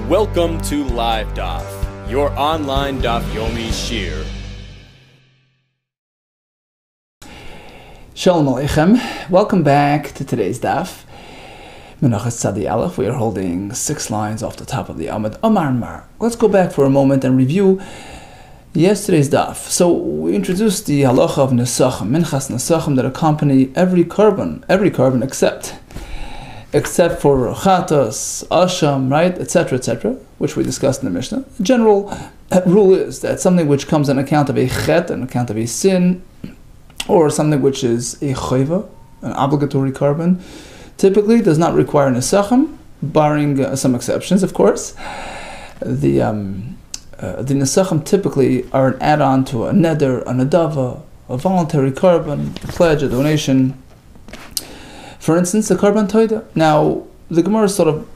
Welcome to LiveDaf, your online Daf Yomi Shir. Shalom Aleichem. Welcome back to today's Daf. Menachos Tzadi Aleph. We are holding 6 lines off the top of the Amud. Amar Mar. Let's go back for a moment and review yesterday's Daf. So we introduced the halacha of Nesachim, Minchas Nesachim, that accompany every carbon except for Chatas, Asham, right, etc., which we discussed in the Mishnah. The general rule is that something which comes on account of a chet, on account of a sin, or something which is a chayva, an obligatory carbon, typically does not require nesachim, barring some exceptions, of course. The nesachim typically are an add-on to a neder, a nadava, a voluntary carbon, a pledge, a donation. For instance, the carbon toida. Now, the Gemara sort of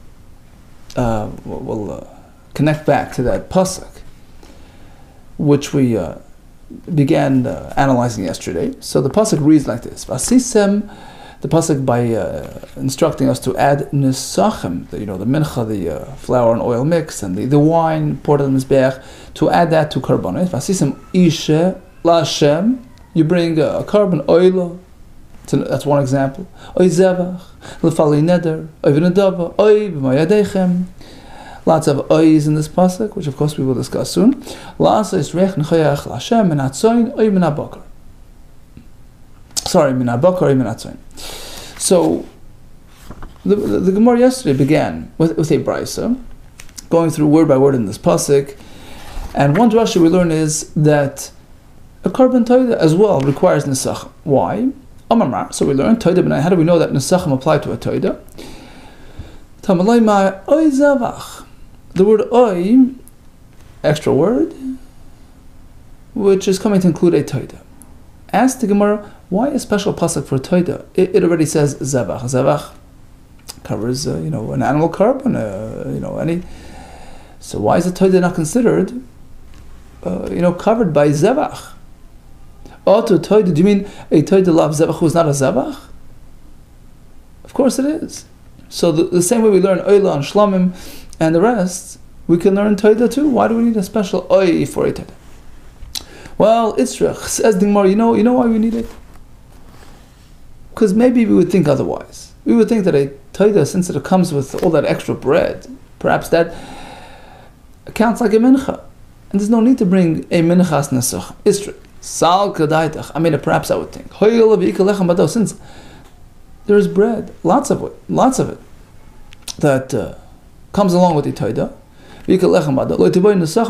will connect back to that pasuk, which we began analyzing yesterday. So the pasuk reads like this: Vasisem, the pasuk by instructing us to add nesachim, the mincha, the flour and oil mix, and the wine poured on the mizbeach, to add that to karbonet. Vasisem ishe lashem, you bring a carbon oil. That's one example. Oy zevach, lefali neder, oy v'nedava, oy v'mayadechem. Lots of oy's in this pasuk, which of course we will discuss soon. La'asa is rech nechayach l'Hashem min hatzoyin oy min habakar. Sorry, min habakar oy min hatzoyin. So the Gemara yesterday began with a brisa, going through word by word in this pasuk, and one drasha we learn is that a carbon toida as well requires nesach. Why? So we learn toida b'nai. How do we know that nesachim apply to a toida? Oy zavach. The word oy, extra word, which is coming to include a toida. Ask the Gemara, why a special pasuk for toida? It already says zavach. Zavach covers an animal carbon, any. So why is the toida not considered covered by zavach? To toida, do you mean a toida lav zevach who is not a zevach? Of course it is. So the same way we learn oila and shlamim and the rest, we can learn toida too. Why do we need a special oy for a toida? Well, Itzrach says the Gemara, you know why we need it? Because maybe we would think otherwise. We would think that a toida, since it comes with all that extra bread, perhaps that counts like a mincha. And there's no need to bring a minchas nesach. Itzrach. Sal kadaitach. Perhaps I would think, since there is bread, lots of it, that comes along with the toida.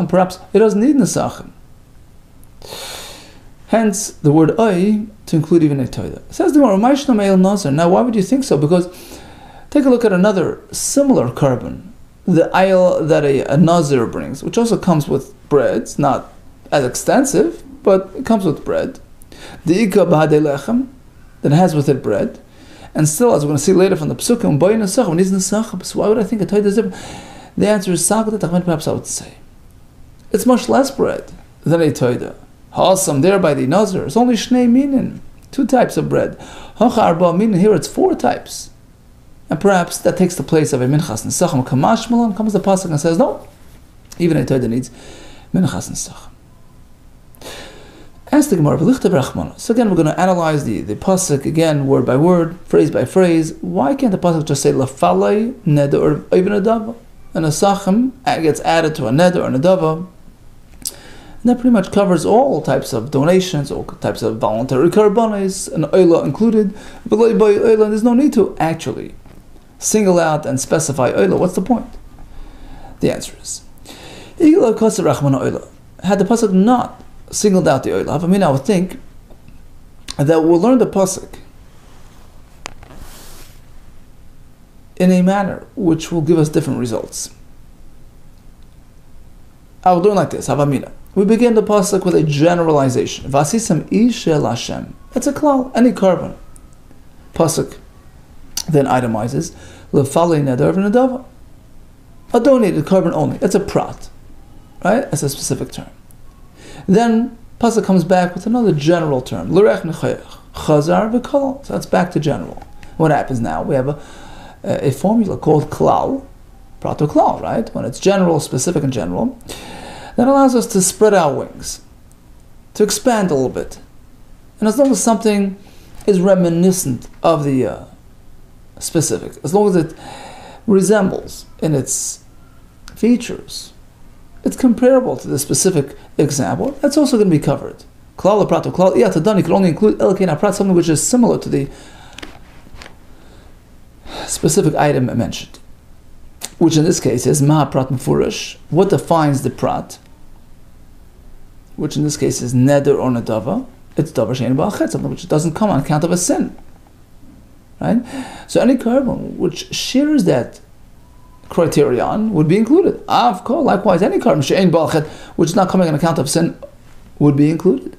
Perhaps it doesn't need nesachim. Hence the word oy to include even a toida. Says the Gemara, now why would you think so? Because take a look at another similar carbon, the ayil that a nazir brings, which also comes with bread. It's not as extensive, but it comes with bread. The ikka b'hadei lechem, that has with it bread. And still, as we're going to see later from the Psukim, boy nesachim, needs nesachim. So why would I think a toida is different? The answer is salkat. Perhaps I would say it's much less bread than a toida. Ha'asam there by the nazir. It's only shnei minin, 2 types of bread. Hacha arba minin, here it's 4 types. And perhaps that takes the place of a minchas nesachim. Kamash malam, comes the pasuk and says, no, even a toida needs minchas nesachim. Ask the Gemara, so again we're going to analyze the pasuk again, word by word, phrase by phrase. Why can't the pasuk just say lafalei neder or even nadava? And a sachem gets added to a neder or nadava. And that pretty much covers all types of donations, all types of voluntary karbanis, and oila included. There's no need to actually single out and specify oila. What's the point? The answer is, had the pasuk not singled out the oilav, I would think that we'll learn the pasuk in a manner which will give us different results. I would learn like this, Havamina. We begin the pasuk with a generalization. Vasisem ishe lashem. It's a klal, any carbon. Pasuk then itemizes lefalei neder v'nedava. A donated carbon only. It's a prat, right? That's a specific term. Then pasuk comes back with another general term, l'rech nechayach, chazar v'kol. So that's back to general. What happens now? We have a formula called klal, prato klal, right? When it's general, specific, and general, that allows us to spread our wings, to expand a little bit. And as long as something is reminiscent of the specific, as long as it resembles in its features, it's comparable to the specific example, that's also going to be covered. Klal prato klal, tadani can only include elkein prat, something which is similar to the specific item mentioned, which in this case is ma prat mefurish. What defines the prat? Which in this case is neder or nadava. It's davar she'ein ba'al chet, something which doesn't come on account of a sin. Right? So any carbon which shares that criterion would be included. Of course, likewise, any carbon she'ein ba'al chet, which is not coming on account of sin, would be included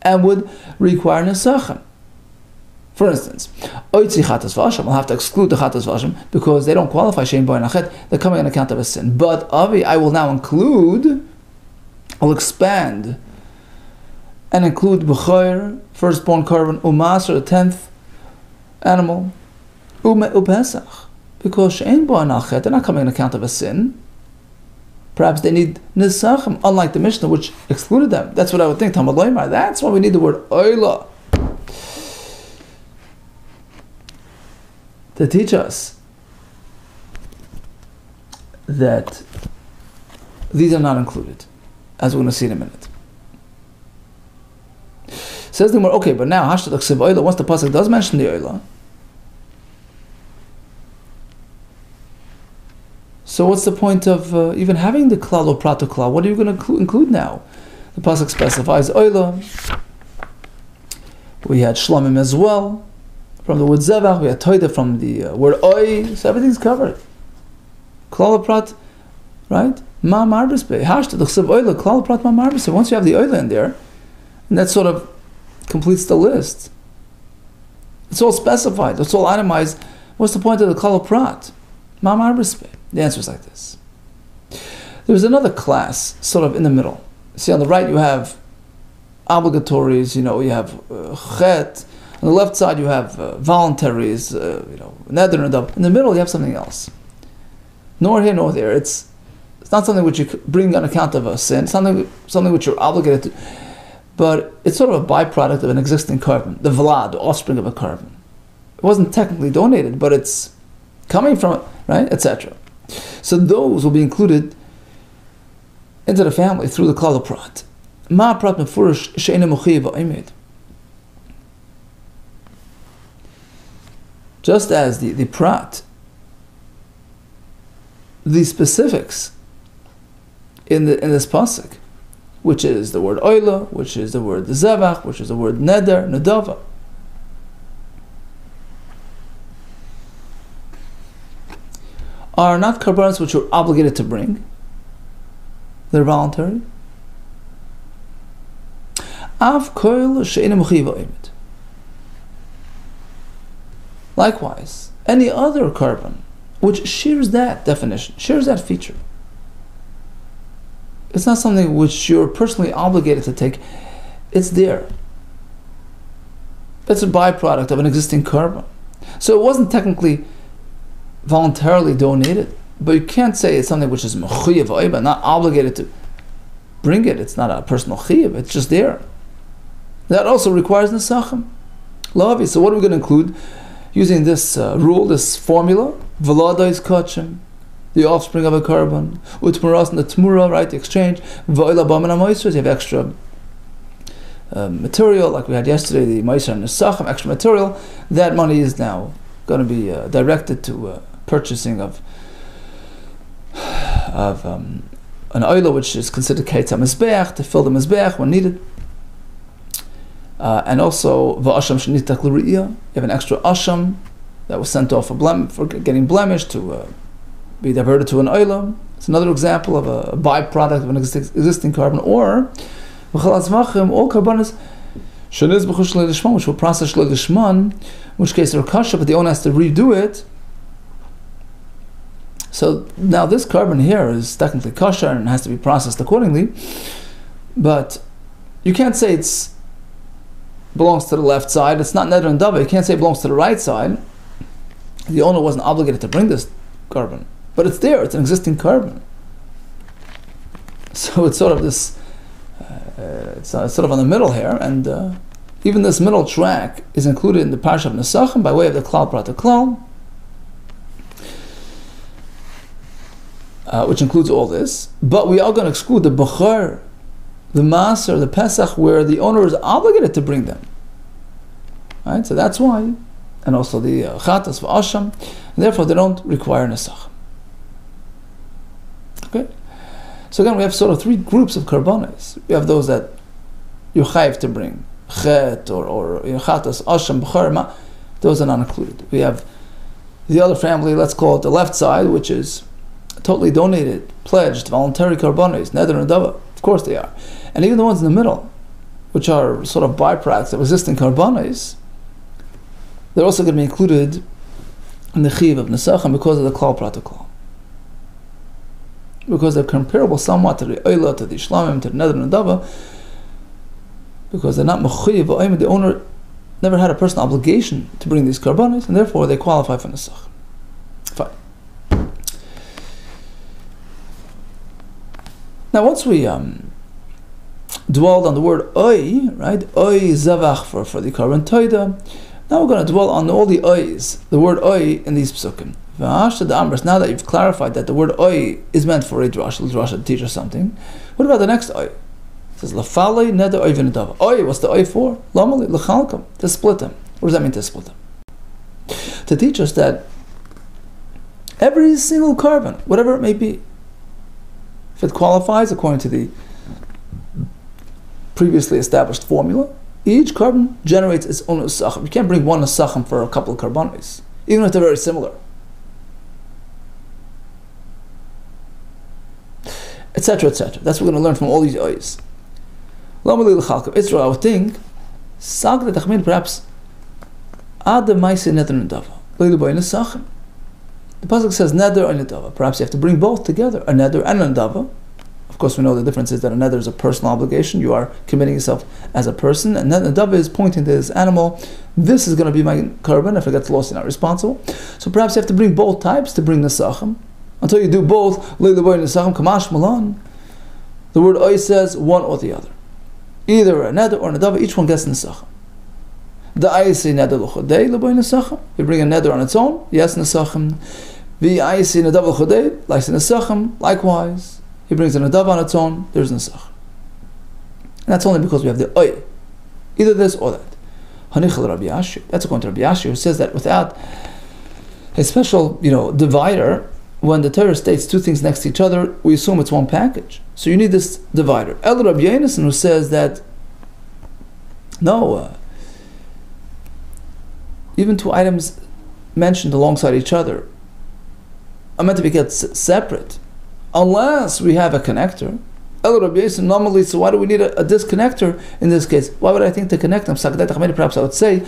and would require nesachem. For instance, oitzi chatas v'asham, we'll have to exclude the chatas v'asham because they don't qualify she'ein ba'al chet, they're coming on account of a sin. But avi, I will now include, I'll expand and include b'choir, firstborn carbon, umasr, the 10th animal, upesach, because she'ein ba'al chet, they're not coming on account of a sin. Perhaps they need nisachim, unlike the Mishnah, which excluded them. That's what I would think, Talmud Gemara. That's why we need the word oila to teach us that these are not included, as we're going to see in a minute. Says the Gemara, okay, but now, once the pasuk does mention the oila, so what's the point of even having the klal or prato klal? What are you going to include now? The pasuk specifies oila. We had shlamim as well from the word zevach. We had toida from the word oi. So everything's covered. Klal or prat, right? Ma marbisbe. Hashta the chsev oila klal prat ma marbisbe. Once you have the oila in there, and that sort of completes the list. It's all specified. It's all itemized. What's the point of the klal or prat? Ma marbisbe. The answer is like this. There's another class, sort of in the middle. See, on the right you have obligatories, you have chet. On the left side you have voluntaries, neder and adav. In the middle you have something else. Nor here nor there. It's not something which you bring on account of a sin. It's something which you're obligated to. But it's sort of a byproduct of an existing carbon, the vlad, the offspring of a carbon. It wasn't technically donated, but it's coming from it, right, etc. So those will be included into the family through the klal prat. Ma prat mefurish she'ein mochiv va'imid. Just as the prat, the specifics in this pasuk, which is the word oila, which is the word zevach, which is the word neder, nadava, are not karbanos which you're obligated to bring. They're voluntary. Av koil she'ein mochiv va'imid. Likewise, any other carbon which shares that definition, shares that feature. It's not something which you're personally obligated to take. It's there. It's a byproduct of an existing carbon. So it wasn't technically voluntarily donated, but you can't say it's something which is mechuyev oiba, not obligated to bring it. It's not a personal chiyuv. It's just there. That also requires nesachem. Lavi. So what are we going to include using this rule, this formula? V'ladais kachim, the offspring of a carbon. Utmuras and the tmura, right? The exchange. V'oila b'amen ha'moisers. You have extra material, like we had yesterday. The moiser and nesachem, extra material. That money is now going to be directed to purchasing of an oil which is considered kaitz mizbeach, to fill the mizbeach when needed, and also v'asham shenitak l'riyah. You have an extra asham that was sent off for getting blemished to be diverted to an oil. It's another example of a byproduct of an existing carbon. Or all carbonas which will process l'ishman, in which case they're kasha, but the owner has to redo it. So now this carbon here is technically kosher and has to be processed accordingly, but you can't say it belongs to the left side. It's not neder and dava. You can't say it belongs to the right side. The owner wasn't obligated to bring this carbon. But it's there, it's an existing carbon. So it's sort of this, it's sort of on the middle here, and even this middle track is included in the Parsha of Nesachim by way of the Klal Prat Klal, which includes all this. But we are going to exclude the Bechor, the Maser, the Pesach, where the owner is obligated to bring them. Right? So that's why. And also the Chatas v'Asham, and therefore they don't require Nesachim. Okay? So again, we have sort of three groups of Karbanos. We have those that you're chayiv to bring, Chet, or Chatas, Asham, Bechor, those are not included. We have the other family, let's call it the left side, which is totally donated, pledged, voluntary Karbanos, Neder and Dava. Of course they are. And even the ones in the middle, which are sort of byproducts of existing Karbanos, they're also going to be included in the Chiv of Nesachim because of the Klal Prat Klal. Because they're comparable somewhat to the Oila, to the Ishlamim, to the Neder and Dava, because they're not Mechuyev, the owner never had a personal obligation to bring these Karbanos, and therefore they qualify for Nesach. Fine. Now once we dwelled on the word Oy, right? Oy Zavach for the Karban Toida. Now we're going to dwell on all the Oy's, the word Oy in these psukim. Now that you've clarified that the word Oy is meant for a drasha to teach us something, what about the next Oy? It says, Lafalei neder Oy v'nedava. Oy, what's the Oy for? Lamali, l'chalkam, to split them. What does that mean, to split them? To teach us that every single carbon, whatever it may be, if it qualifies according to the previously established formula, each carbon generates its own nesachim. You can't bring one nesachim for a couple of carbonos, even if they're very similar. Etc., etc. That's what we're going to learn from all these ayahs. Israel, I would think, perhaps, the pasuk says neder and nedava. Perhaps you have to bring both together, a neder and a nedava. Of course, we know the difference is that a neder is a personal obligation. You are committing yourself as a person, and then nedava is pointing to this animal. This is going to be my carbon. If it gets lost, you're not responsible. So perhaps you have to bring both types to bring nesachim. Until you do both, the word oy says one or the other. Either a neder or a nedava, each one gets nesachim. The ayisi neder l'chodei l'boy nesachim. You bring a neder on its own, yes nesachim. The ayisi nedava l'chodei, like nesachim, likewise. He brings a nedava on its own, there's nesachim. And that's only because we have the oy. Either this or that. Hanichal Rabbi Ashi. That's according to Rabbi Ashi, who says that without a special, divider, when the Torah states two things next to each other, we assume it's one package. So you need this divider. El Rabbi Yonason, who says that no, even two items mentioned alongside each other are meant to be kept separate, unless we have a connector. El Rabbi Yonason normally, so why do we need a disconnector in this case? Why would I think to connect them? Perhaps I would say,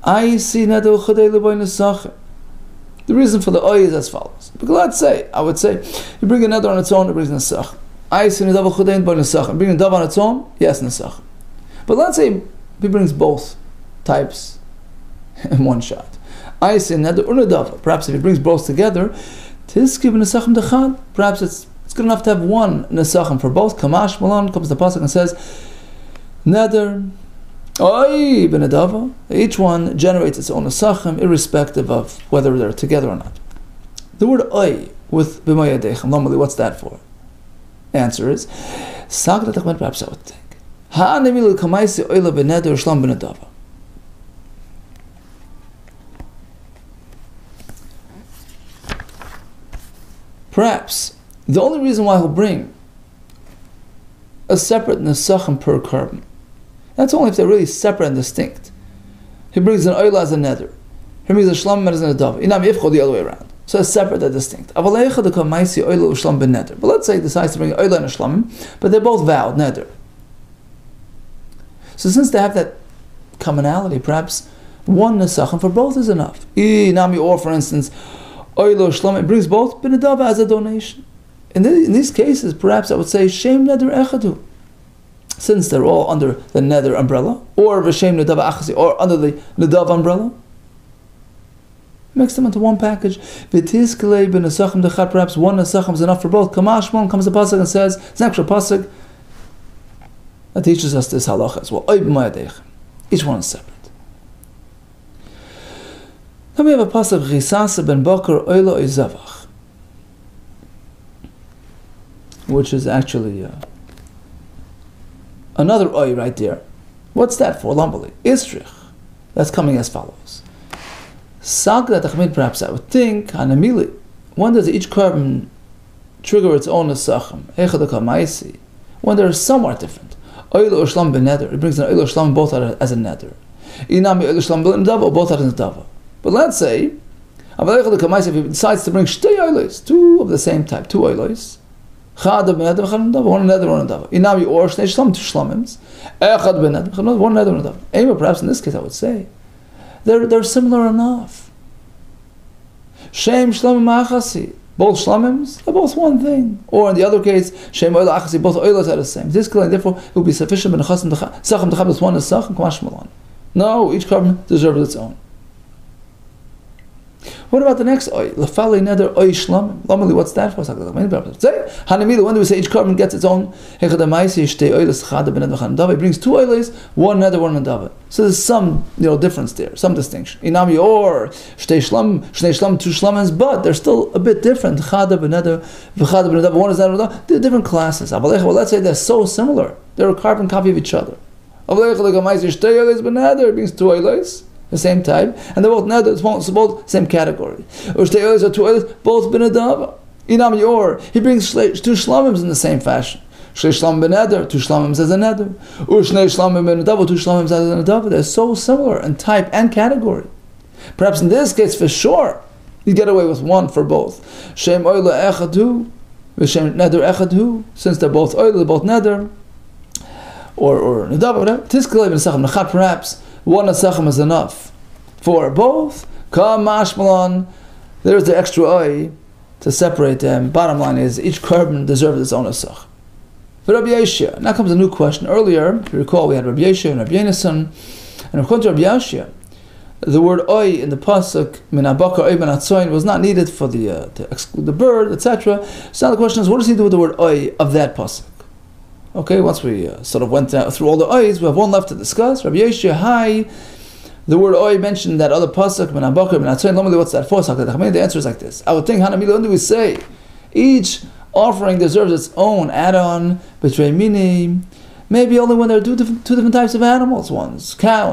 I see neder l'chodei l'boy nesachim. The reason for the oy is as follows. Because I would say, you bring a neder on its own, it brings nesach. I see nedava l'chodei l'boy nesachim. Bring a nedava on its own, yes, nesach. But let's say he brings both types in one shot. I see neder or nedava. Perhaps if he brings both together, tiskiv nesachim dechad. Perhaps it's good enough to have one nesachim for both. Kamash Malon comes the pasuk and says, neder oy benedava. Each one generates its own nesachim, irrespective of whether they're together or not. The word oy with b'mayadechem, normally what's that for? Answer is, perhaps I would think, ha'anemi l'kamaisi oyla beneder shlam benedava. Perhaps the only reason why he'll bring a separate nesachim per carbon, that's only if they're really separate and distinct. He brings an oyla as a neder. He brings a shlam as a nedava. Inam yifcho the other way around. So it's separate and distinct. But let's say he decides to bring an oyla and a shlamim, but they're both vowed, neder. So since they have that commonality, perhaps one nesachim for both is enough. Or for instance, oyla shlamim, it brings both benedava as a donation. In these cases, perhaps I would say shem neder echadu, since they're all under the neder umbrella, or v'shem nedava achasi, or under the nedav umbrella. Mix them into one package. V'tizkelei b'nesachim dechat, perhaps one nesachim is enough for both. Kamashmon comes the pasuk and says, it's an extra pasuk that teaches us this halacha as well. Each one is separate. Then we have a pasuk, Chisasa ben Bakar oilo izavach, which is actually another oy right there. What's that for? Lambali. Istrich. That's coming as follows. Sagda tachmid, perhaps I would think, hanamili. When does each carbon trigger its own nesachim? Echadaka ma'isi. When they're somewhat different. Oilo ushlam ben neder. It brings an oilo ushlam both out as a neder. Inami oilo ushlam ben dava, both out as a dava. But let's say, if he decides to bring shtei oilos, two of the same type, two oilos, one neder, one dava. Inami or shnei shlam, two shlamims. Echad ben neder, one neder, one dava. Anyway, perhaps in this case I would say, they're similar enough. Shem shlamim achasi. Both shlamims are both one thing. Or in the other case, shem oil achasi, both oilos are the same. This claim, therefore, it will be sufficient. Menachos sacham d'chab is one is sacham kamash malan. No, each carbon deserves its own. What about the next oil? Lefali neder oil shlamim. Normally, what's that for? Hanamila, when do we say each carbon gets its own? He brings two oilos, one neder, one nadava. So there's some difference there, some distinction. Inami or shnei shlam, two shlamins, but they're still a bit different. Chada b'neder, v'chada b'nadava, one is neder. They're different classes. Well, let's say they're so similar. They're a carbon copy of each other. It brings two oilos, the same type, and they're both neder, it's both same category. Or shtei oilos or two oilos, both b'nadava. Inami or he brings two shlamims in the same fashion. Shnei shlam ben neder, two shlamims as a neder. Or shnei shlamim ben nadava, two shlamims as a nadava. They're so similar in type and category. Perhaps in this case, for sure, you get away with one for both. Shem oila echadu, v'shem neder echadu, since they're both oila, they're both neder, or nadava, whatever. Tiskelei ben sachem nachat, perhaps one nesachim is enough for both. Kam mashmalon, there's the extra oil to separate them. Bottom line is, each carbon deserves its own nesach. For Rabbi Yeshua, now comes a new question. Earlier, if you recall, we had Rabbi Yeshua and Rabbi Yonasan, and according to Rabbi Yeshua, the word oy in the pasuk min habakar oy ben atzoin was not needed for to exclude the bird, etc. So now the question is, what does he do with the word oy of that pasuk? Okay, once we sort of went through all the oy's, we have one left to discuss. Rabbi Yeshua, hi. The word oy mentioned that other pasuk, min habakar ben atzoin. Normally, what's that for? The answer is like this. I would think, Hanamila, when do we say each offering deserves its own add-on between mini? Maybe only when there are two different types of animals. One's a cow,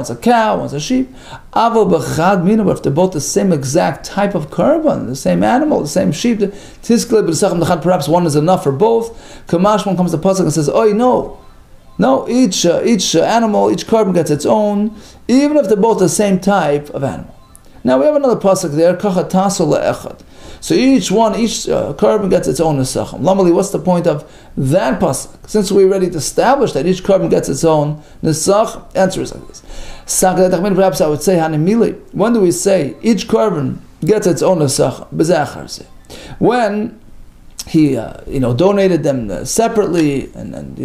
one's a sheep. Aval b'chad mina, but if they're both the same exact type of carbon, the same animal, the same sheep, perhaps one is enough for both. Kamash, one comes to pasuk and says, "Oh, no, each animal, each carbon gets its own, even if they're both the same type of animal." Now we have another pasuk there, kachatasu le'echad. So each carbon gets its own nesachim. Normally, what's the point of that pasuk? Since we already established that each carbon gets its own nesach, answer is like this. Perhaps I would say, hanimili. When do we say each carbon gets its own nesach? When he donated them separately, and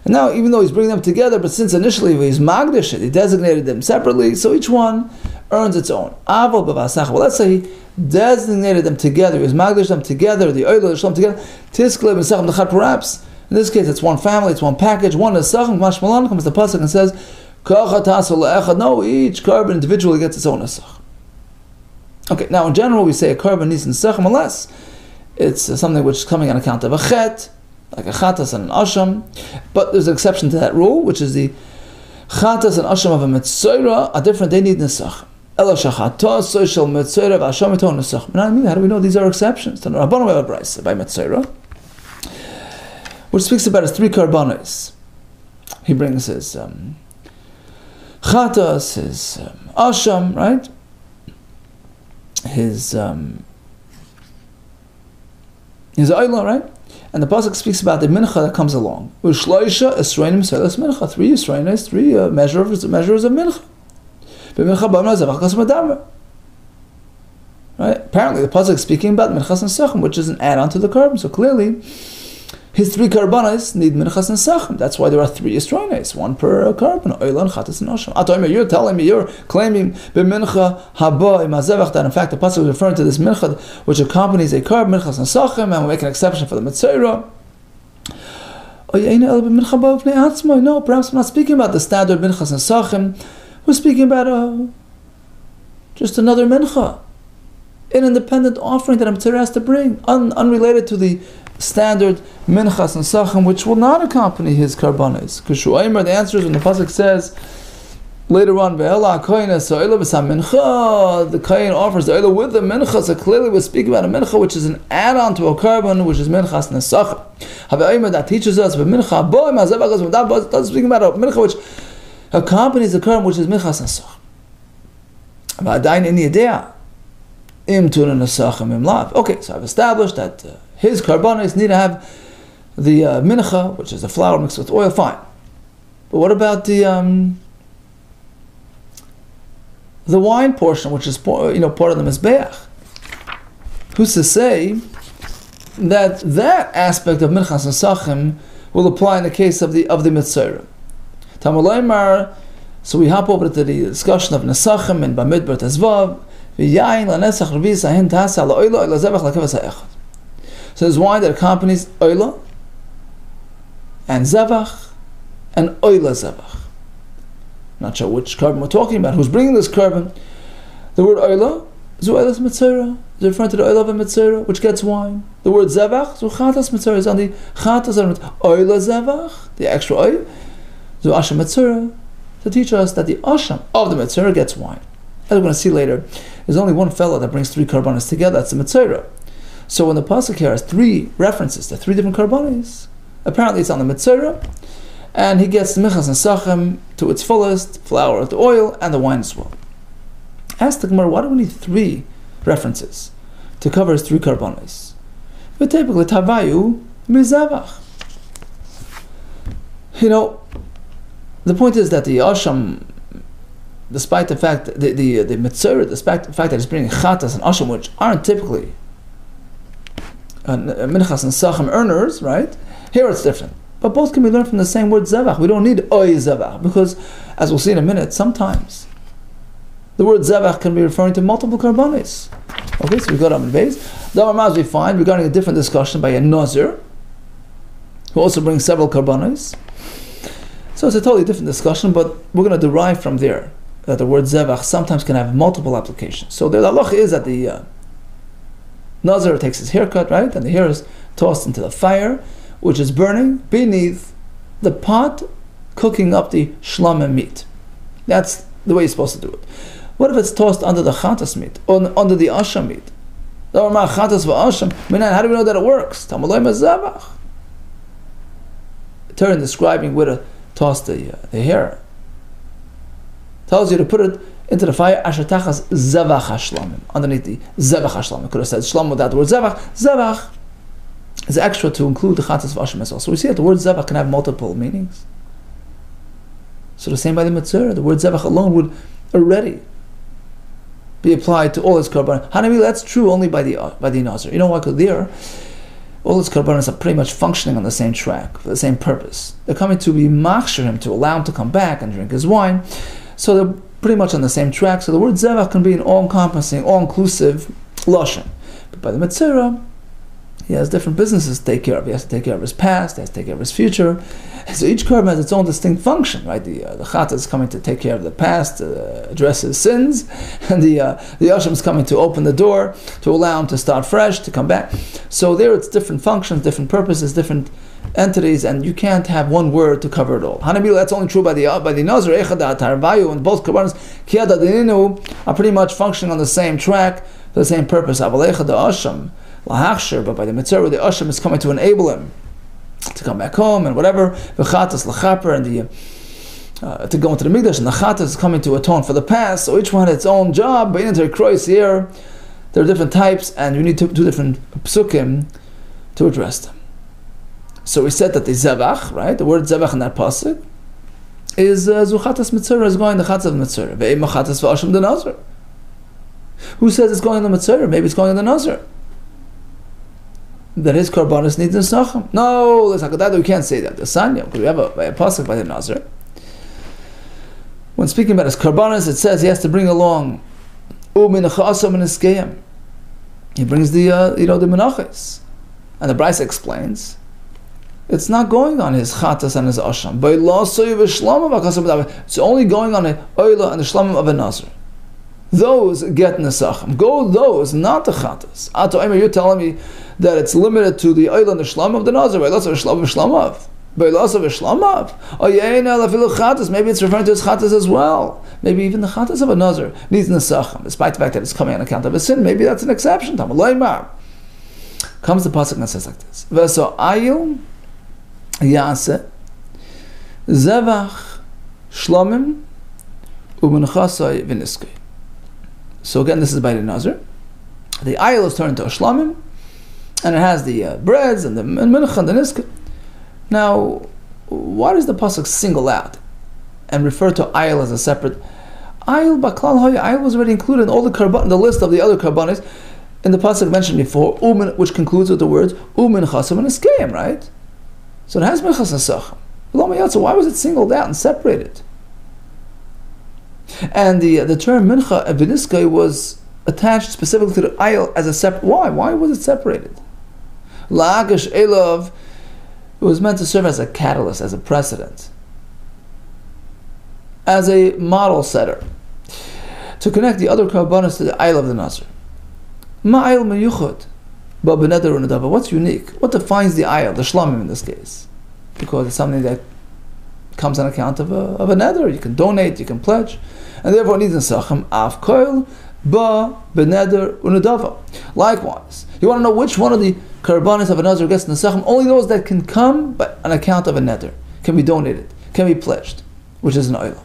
now even though he's bringing them together, but since initially he's magdish it, he designated them separately, so each one earns its own. Well, let's say he designated them together, he was magdish them together, the oil, the shlam together. Tiskleb and sachem d'chad, perhaps in this case it's one family, it's one package, one is sachem. Mashmalan comes the pasuk and says, no, each carbon individually gets its own nesach. Okay, now in general we say a carbon needs nesachim unless it's something which is coming on account of a chet, like a chatas and an asham. But there's an exception to that rule, which is the chatas and asham of a mitzvah are different, they need nesach. How do we know these are exceptions? We have a brayso by mitzvah, which speaks about his three karbanos. He brings his chatas, his asham, right? His oila, right? And the pasuk speaks about the mincha that comes along. Three yisroinim, three measures of mincha. Right? Apparently, the pasuk is speaking about minchas and sachem, which is an add-on to the carbon. So clearly, his 3 karbanos need minchas and sachem. That's why there are 3 estroines, 1 per carbon. Oilan, chatas, and asham. You're telling me, you're claiming b'mincha haba imazevach that in fact the pasuk is referring to this mincha which accompanies a carb, minchas and sachem, and we make an exception for the mitzvah. No, perhaps we're not speaking about the standard minchas and sachem. We're speaking about just another mincha, an independent offering that a mitzvah has to bring, unrelated to the standard minchas and sachem, which will not accompany his karbanos. Because the answer is when the pasuk says later on, the kohen offers the oila with the mincha. So clearly we're speaking about a mincha which is an add-on to a carbon, which is minchas and sachem. That teaches us mincha speaking about a mincha which accompanies the carbon, which is minchas and sachem. Okay, so I've established that his karbanos need to have the mincha, which is the flour mixed with oil. Fine, but what about the wine portion, which is part of the mizbeach? Who's to say that aspect of minchas and sachem will apply in the case of the mitzvah? Talmud Bavli. So we hop over to the discussion of nesachem and bamidbar tezvav. So there's wine that accompanies oila and zevach and oila zevach. Not sure which carbon we're talking about. Who's bringing this carbon? The word oila is oilas mitzvah. Is referring to the oila of a mitzvah, which gets wine. The word zevach, so chatas mitzvah, is on the chatas of oila zevach, the extra oil. So asham mitzvah, to teach us that the asham of the mitzvah gets wine. As we're going to see later, there's only one fellow that brings 3 karbanos together. That's the mitzvah. So when the pasuk here has 3 references to 3 different karbanos, apparently it's on the mitzvah, and he gets the minchas and sachem to its fullest, flour, the oil, and the wine as well. Ask the Gemara, why do we need 3 references to cover his 3 karbanos? But typically, tavayu mizavach. The point is that the asham, despite the fact that the mitzvah, despite the fact that he's bringing chatas and asham, which aren't typically minchas and sachem earners, right? Here it's different. But both can be learned from the same word zevach. We don't need oy zevach, because, as we'll see in a minute, sometimes the word zevach can be referring to multiple karbanos. Okay, so we got on the base. As we find regarding a different discussion by a nazir, who also brings several karbanos. So it's a totally different discussion, but we're going to derive from there that the word zevach sometimes can have multiple applications. So the halacha is that the nazir takes his haircut, right, and the hair is tossed into the fire, which is burning beneath the pot cooking up the shlama meat. That's the way you're supposed to do it. What if it's tossed under the chatas meat, or under the asham meat? How do we know that it works? Turn describing where to toss the hair. Tells you to put it into the fire, ashatachas zevach hashlamim, underneath the zevach hashlamim. Could have said shlam without the word zevach. Zevach is extra to include the chatas of asham as well. So we see that the word zevach can have multiple meanings. So the same by the mitzvah, the word zevach alone would already be applied to all his karbanos. Hanami, that's true only by the nazir. You know why? Because there, all his karbanos are pretty much functioning on the same track, for the same purpose. They're coming to be machshir him, to allow him to come back and drink his wine. So they're pretty much on the same track. So the word zevach can be an all-encompassing, all-inclusive lashon. But by the mitzvah, he has different businesses to take care of. He has to take care of his past, he has to take care of his future. So each karban has its own distinct function, right? The chata is coming to take care of the past, address his sins, and the asham is coming to open the door, to allow him to start fresh, to come back. So there it's different functions, different purposes, different entities, and you can't have one word to cover it all. Hanabila, that's only true by the nazir, echad tarvayu, and both karbanos kiyada dininu are pretty much functioning on the same track, for the same purpose. Aval echad asham lahachshir, but by the mitzvah, the asham is coming to enable him to come back home and whatever. V'chatas lachaper, and to go into the mikdash, and the chatas is coming to atone for the past. So each one had its own job. But into krois here, there are different types, and you need to do different psukim to address them. So we said that the zevach, right, the word zevach in that pasuk is zuchatas mitzvah, is going the chatas of mitzvah. Ve'im chatas v'asham the nazir. Who says it's going on the mitzvah? Maybe it's going on the nazir. that his karbanis needs nesachim. No, we can't say that. The sanya, because we have a pasuk by the Nazir. When speaking about his karbanis, it says he has to bring along Menachos and Iskayim. He brings the the Menachos, and the Brisa explains it's not going on his chatas and his asham. It's only going on the oila and the shlamim of a nazir. Those get nesachim. Go those, not the chatas. Ato Eimer, you're telling me that it's limited to the oila and the shlamim of the nazir. Maybe it's referring to his chatas as well. Maybe even the chatas of a nazir needs nesachim, despite the fact that it's coming on account of a sin. Maybe that's an exception. Comes the pasuk that says like this: V'so ayil yaseh zevach shlamim u'menachasai v'niskei. So again, this is by the nazir. The ayil is turned to a shlamim, and it has the breads and the mincha and the niskei. Now, why does the pasuk single out and refer to ayil as a separate ayil? Baklal hoya, ayil was already included in all the list of the other karbanis in the pasuk mentioned before, which concludes with the words umin chasam and iskayim, right? So it has minchas and sacham. So why was it singled out and separated? And the term mincha and v'niskay was attached specifically to the ayil as a separate. Why? Why was it separated? La'agash elav. It was meant to serve as a catalyst, as a precedent, as a model setter, to connect the other karbanos to the ayil of the nazir. Ma'ayil meyuchot, but b'neder u'nedava. What's unique? What defines the ayil, the shlamim in this case? Because it's something that comes on account of a neder. You can donate, you can pledge, and therefore it needs nesachim av koil ba b'neder u'nedava. Likewise, you want to know which one of the karbanis of a nazir gets nesachim? Only those that can come on account of a neder, can be donated, can be pledged, which is an oila.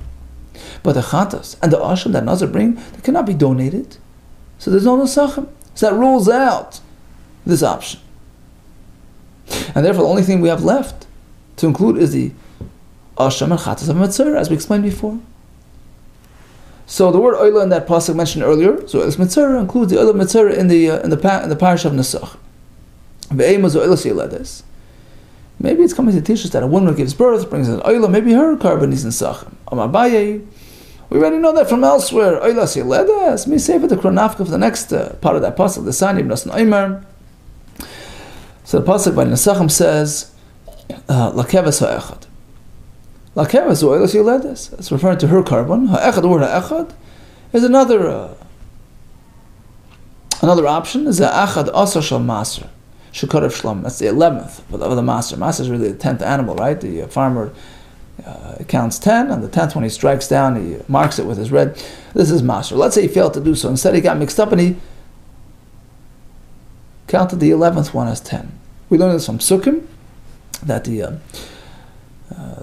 But the chatas and the asham that nazir bring, they cannot be donated, so there's no nesachim. So that rules out this option, and therefore the only thing we have left to include is the asham and chatas of a mitzvah, as we explained before. So the word oila in that pasuk mentioned earlier, so this mitzvah includes the oila mitzvah in the parish of Nesach. Maybe it's coming to teach us that a woman who gives birth brings an oila, maybe her carbon is nesachim. We already know that from elsewhere. Oila siledes. Me save it the kronafka for the next part of that pasuk, the sanim nas naimer. So the pasuk by Nesachim says, "Lakeves ha'echad." Lakeves oila siledes. It's referring to her carbon. Ha'echad. The word ha'echad is another option. Is ha'echad asar shal maser. Shekarev shlam. That's the 11th of the maser. Maser is really the 10th animal, right? The farmer counts 10, and the 10th when he strikes down, he marks it with his red. This is maser. Let's say he failed to do so. Instead, he got mixed up and he counted the 11th one as 10. We learned this from Sukkim, that the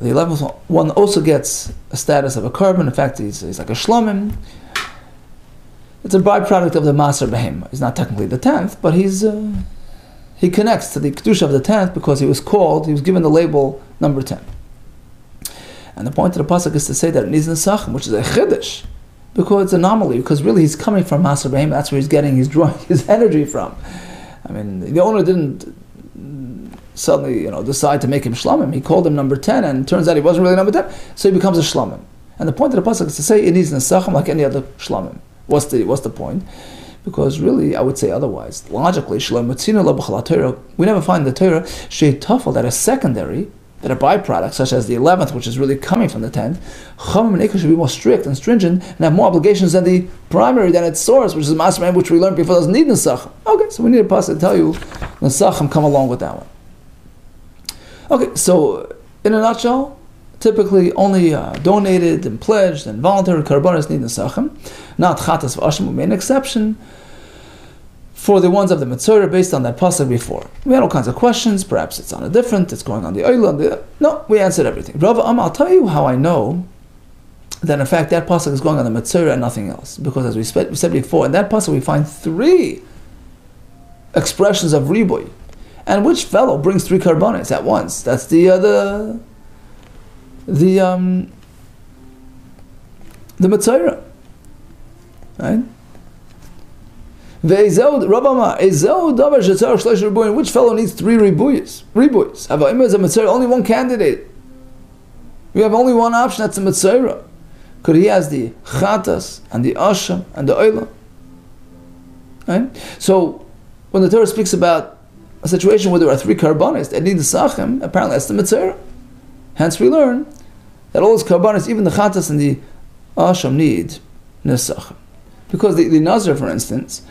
11th one also gets a status of a carbon. In fact, he's like a shlomim. It's a byproduct of the maser behem. He's not technically the 10th, but he connects to the kedusha of the 10th because he was given the label number 10. And the point of the pasuk is to say that it needs nesachim, which is a chiddush, because it's an anomaly. Because really, he's coming from maser behem. That's where he's drawing his energy from. I mean, the owner didn't suddenly, decide to make him shlamim. He called him number 10, and it turns out he wasn't really number 10, so he becomes a shlamim. And the point of the pasuk is to say it needs nesachim like any other shlamim. What's the point? Because really, I would say otherwise. Logically, we never find the Torah sheitafel that is secondary, that are byproducts, such as the 11th, which is really coming from the 10th. Chachamim and Ikar should be more strict and stringent and have more obligations than the primary, than its source, which is the master, which we learned before doesn't need nesachim. Okay, so we need a pasuk to tell you nesachim come along with that one. Okay, so in a nutshell, typically only donated and pledged and voluntary karbanos need nesachim, not chatas v'asham. We made an exception for the ones of the Mitzvah based on that pasuk before. We had all kinds of questions. Perhaps it's on it's going on the oila. No, we answered everything. Rav, I'll tell you how I know that in fact that pasuk is going on the Mitzvah and nothing else. Because as we said before, in that pasuk we find 3 expressions of riboy. And which fellow brings 3 karbanos at once? That's the Mitzvah, right? Which fellow needs 3 ribuyos? Only one candidate. We have only one option, that's a Mitzvah. Because he has the chatas and the asham and the oila. Right? So, when the Torah speaks about a situation where there are 3 karbanis that need the sachem, apparently that's the Mitzvah. Hence we learn that all those karbanis, even the chatas and the asham, need nesachem. Because the nazir, for instance,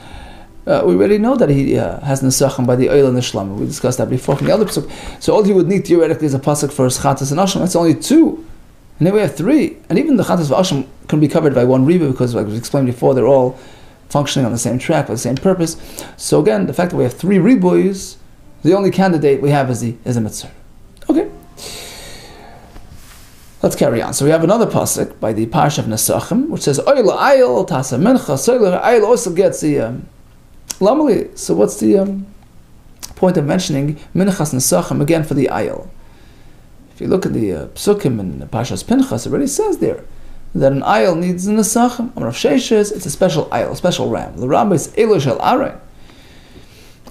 we already know that he has nesachem by the oil and the shlam. We discussed that before from the other pasuk. So all he would need theoretically is a pasuk for his chatas and asham. That's only 2, and then we have 3. And even the chatas and asham can be covered by 1 riba because, like we explained before, they're all functioning on the same track for the same purpose. So again, the fact that we have 3 ribuyos, the only candidate we have is the mitzvah. Okay. Let's carry on. So we have another pasuk by the parsha of Nesachim, which says, "Oyla ayil tasa mincha." Oyla ayil also gets the lamali. So what's the point of mentioning minchas Nesachim again for the ayil? If you look at the psukim in the parshas Pinchas, it already says there that an ayil needs an Nesachim. Rav Sheshes, it's a special ayil, a special ram. The ram is elo shel Aaron.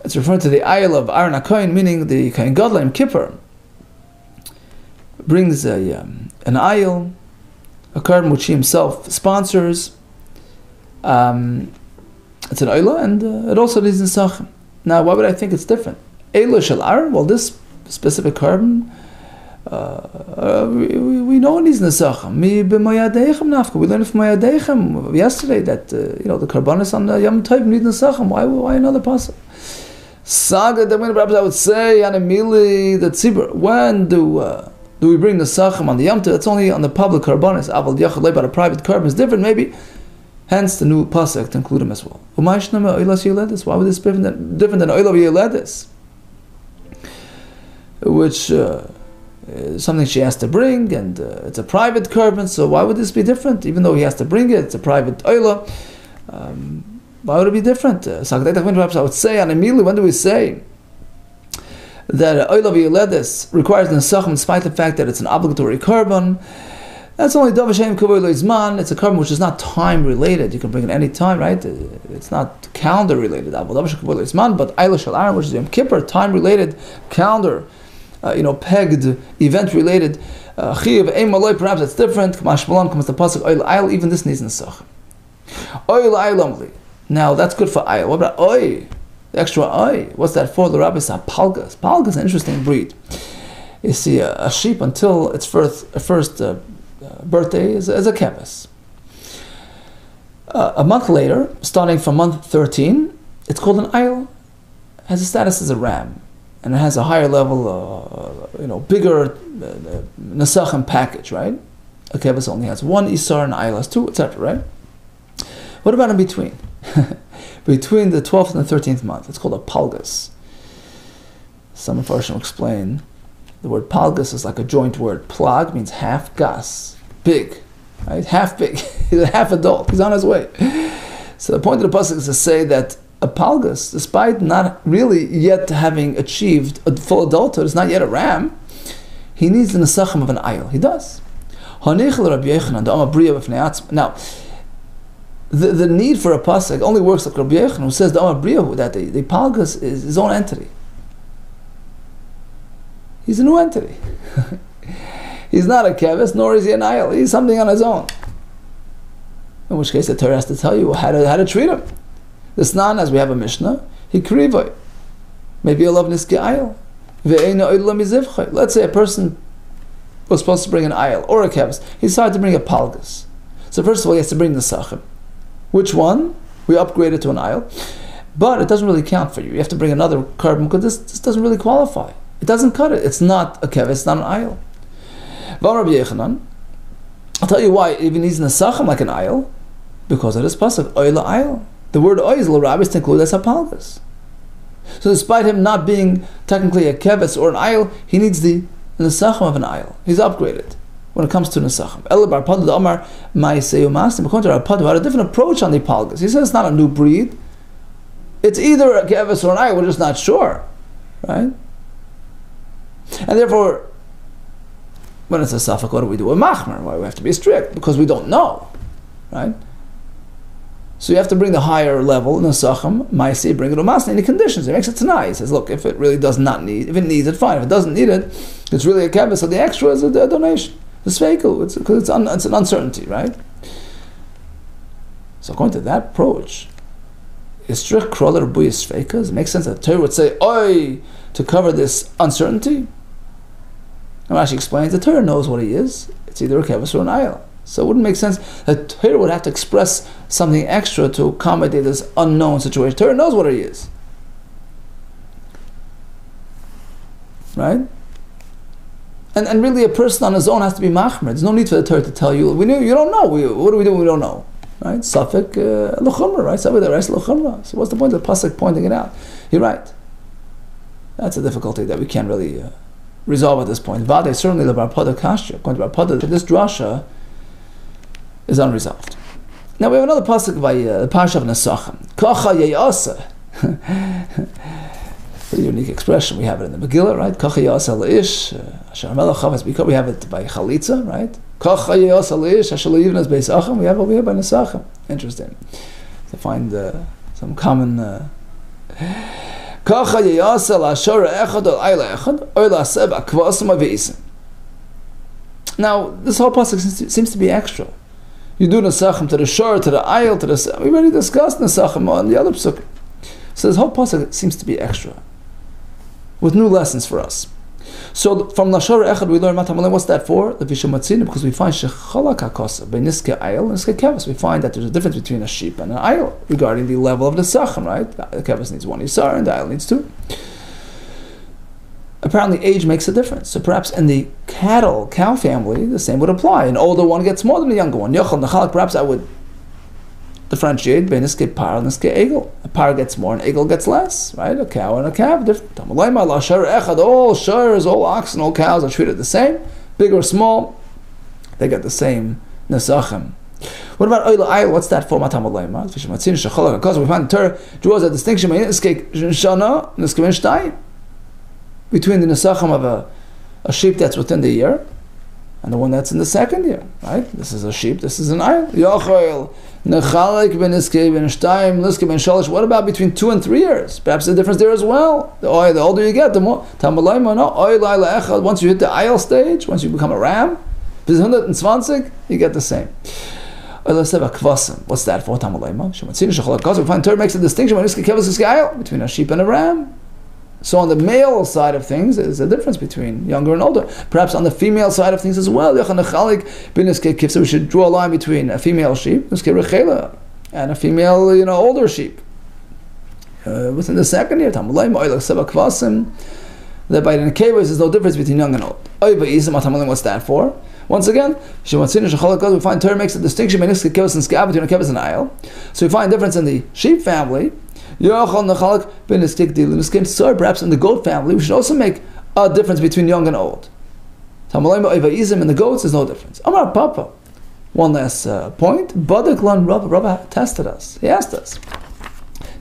It's referring to the ayil of Aaron HaKohen, meaning the Kohen Gadol in Kippur brings an ayil, a carbon which he himself sponsors. It's an ayla, and it also needs nesachim. Now, why would I think it's different? Ayla shel Aaron. Well, this specific carbon, we know it needs nesachim. Mi b'mayadeichem nafka. We learned from mayadeichem yesterday that the karbanis on the Yom Tov need nesachim. Why another pasuk? Saga, the way perhaps I would say, Anamili, the tzibur. When do we bring the sachem on the Yom Tov? It's only on the public karbanis. Aval yachad leib, but a private carbon is different, maybe. Hence the new pasuk to include him as well. Why would this be different than oila v'yeledis? Which is something she has to bring, and it's a private carbon, so why would this be different? Even though he has to bring it, it's a private oila. Why would it be different? Perhaps I would say, on Emili, when do we say that oila v'yeledis requires nesachim despite the fact that it's an obligatory carbon? That's only davar she'ein kavod lo zman. It's a carbon which is not time related. You can bring it any time, right? It's not calendar related. Davar she'ein kavod lo zman, but ayla shel Aaron, which is Yom Kippur, time related, calendar, pegged, event related. Chiyav ein maloi, perhaps it's different. K'mash malam comes the pasuk oil ayl. Even this needs nesachim. Oil ayl amli. Now that's good for ayl. What about oy? The extra oy. What's that for? The rabbi said palgas. Palgas is an interesting breed. You see, a sheep until its first birthday is a keves. A month later, starting from month 13, it's called an ayl. It has a status as a ram, and it has a higher level, bigger nesachim package, right? A keves only has 1 isar, and ayl has 2, etc., right? What about in between? Between the 12th and the 13th month, it's called a palgas. Some of us will explain the word palgas is like a joint word. Plag means half gas, big, right? Half big. He's a half adult. He's on his way. So the point of the pasuk is to say that a palgas, despite not really yet having achieved a full adulthood, is not yet a ram. He needs the nesachim of an ayil. He does. Now, the need for a pasuk only works like Rabbi Yechon, who says the Amar Briyahu, that the palgas is his own entity. He's a new entity. He's not a keves, nor is he an ayil. He's something on his own. In which case, the Torah has to tell you how to treat him. The snan, as we have a Mishnah, he krivoy. Maybe a love niski ayil. Let's say a person was supposed to bring an ayil or a keves. He decided to bring a palgas. So first of all, he has to bring the sachem. Which one? We upgrade it to an ayil. But it doesn't really count for you. You have to bring another carbon because this doesn't really qualify. It doesn't cut it. It's not a keves, it's not an ayil. I'll tell you why even he's nesachim like an ayil, because of this pasuk, oyla ayil. The word oy is l'rabbis to include as a palgas. So despite him not being technically a keves or an ayil, he needs the nesachim of an ayil. He's upgraded when it comes to nesachim. According to Rapadu, had a different approach on the palgas. He says it's not a new breed. It's either a keves or an ayil. We're just not sure, right? And therefore, when it's a safek, what do we do? A machmer. Why we have to be strict? Because we don't know, right? So you have to bring the higher level in the Nesachim, Maisi, bring it to Masni, any conditions. He makes it Tanai. He says, look, if it really does not need, if it needs it, fine. If it doesn't need it, it's really a kevis, so the extra is a donation. It's feikel, because it's an uncertainty, right? So according to that approach, is strict kroler buyis feikas? It makes sense that the Torah would say, oi, to cover this uncertainty. And Rashi explains the Torah knows what he is. It's either a kevis or an ayla. So it wouldn't make sense that Torah would have to express something extra to accommodate this unknown situation. Torah knows what he is. Right? And really a person on his own has to be machmer. There's no need for the Torah to tell you, you don't know. What do we do when we don't know? Right? Safek l'chumra, right? Safek l'chumra. So what's the point of the pasuk pointing it out? You're right. That's a difficulty that we can't really resolve at this point. Vade, certainly the Barpada Kashya, according to Barpada, this drasha is unresolved. Now we have another pasuk by the Parsha of Nesachim. Kacha yeyasa. Pretty unique expression. We have it in the Megillah, right? Kacha yeyasa leish. Asher melech chavas bikor. We have it by Chalitza, right? Kacha yeyasa leish. Asher leivnas beis achim. We have it over here by Nesachim. Interesting. To find some common. Kacha yeyasa la'ashor echad or ayla echad or la'aseh b'akvasim avisim. Now this whole pasuk seems to be extra. You do Nesachim to the shore, to the aisle, to the... We already discussed Nesachim on the other psukim. So this whole pasuk seems to be extra, with new lessons for us. So from Lashor Echad we learn what's that for? The Vishumatzin, because we find Shechalak HaKosa, by Niske Aisle and Niske Kevis. We find that there's a difference between a sheep and an aisle regarding the level of the Nesachim, right? The Kevis needs 1 Yisar and the aisle needs 2. Apparently age makes a difference. So perhaps in the cow family, the same would apply. An older one gets more than a younger one. Yochel Nechalak, perhaps I would differentiate between Niske Par and Niske Egel. A par gets more and Egel gets less, right? A cow and a calf, different. All shars, all oxen, all cows are treated the same. Big or small, they get the same Nesachim. What about Oila Ayl? What's that for? We find the Torah draws a distinction between the Nesachim of a sheep that's within the year and the one that's in the second year, right? This is a sheep, this is an ayil. What about between 2 and 3 years? Perhaps the difference there as well. The older you get, the more. Once you hit the ayil stage, once you become a ram, 120, you get the same. What's that for? We find Torah makes a distinction between a sheep and a ram. So on the male side of things, there's a difference between younger and older. Perhaps on the female side of things as well. So we should draw a line between a female sheep and a female, older sheep. Within the second year, that by the Nekevos there's no difference between young and old. What's that for? Once again, we find Torah makes a distinction between a keves and ayil. So we find a difference in the sheep family. Perhaps in the goat family, we should also make a difference between young and old. In the goats, there's no difference. Amar Papa. One last point. Rabba tested us. He asked us.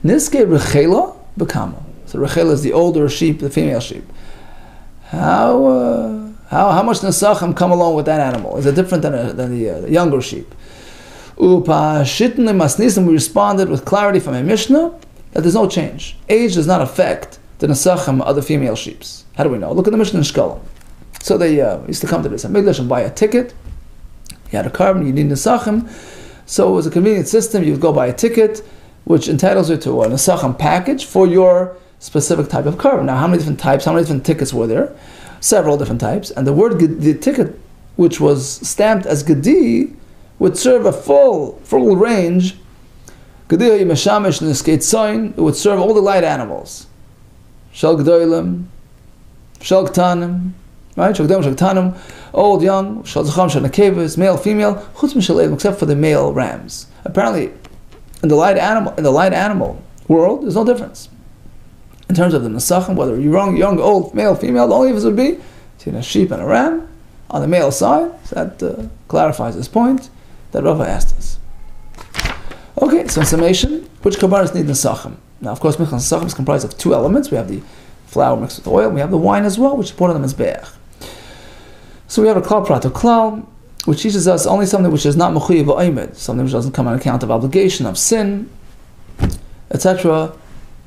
Niske Rechela Bekama. So Rechela is the older sheep, the female sheep. How much Nesachim come along with that animal? Is it different than the younger sheep? Upa Shitne Masnisim, we responded with clarity from a Mishnah that there's no change. Age does not affect the Nesachim of the female sheep. How do we know? Look at the Mishnah in Shkolim. So they used to come to this Hamikdash and buy a ticket. You had a carbon, you need Nesachim. So it was a convenient system. You would go buy a ticket, which entitles you to a Nesachim package for your specific type of carbon. Now, how many different types, how many different tickets were there? Several different types. And the word, the ticket, which was stamped as Gedi, would serve a full range. It would serve all the light animals. Shel G'dolim, Shel K'tanim, right? Shel G'dolim, Shel K'tanim, old, young, Shel Zacham, Shel Nekevas, male, female, Chutz Mishel Elim, except for the male rams. Apparently, in the light animal world, there's no difference. In terms of the Nesachim, whether you're young, old, male, female, the only difference would be between a sheep and a ram on the male side. So that clarifies this point that Rava asked us. Okay, so in summation, which kabbalas need Nesachim? Now, of course, Nesachim is comprised of 2 elements. We have the flour mixed with oil, and we have the wine as well, which is poured on the mizbeach. So we have a klal prato klal. which teaches us only something which is not mechuyev v'oimed, something which doesn't come on account of obligation, of sin, etc.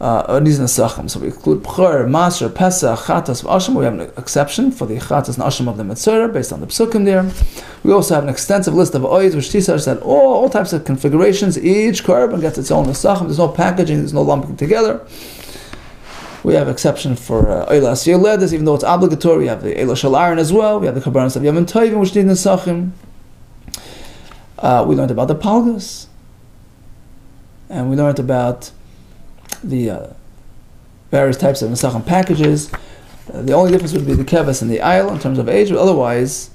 These nesachim. So we include B'chor, Maser, Pesach, Chatas, V'asham. We have an exception for the Chatas and Asham of the Metzora, based on the Psukim there. We also have an extensive list of ois, which teaches us that all types of configurations, each korban gets its own nesachim. There's no packaging, there's no lumping together. We have exception for Eilas Yoledes, even though it's obligatory. We have the Eilah Shel Aaron as well. We have the Karbanos of Yom Tovim, which need nesachim. We learned about the Palgas, and we learned about the various types of nesachim packages. The only difference would be the keves and the ayil in terms of age, but otherwise,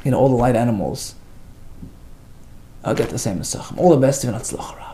all the light animals get the same nesachim. All the best, even atzlach.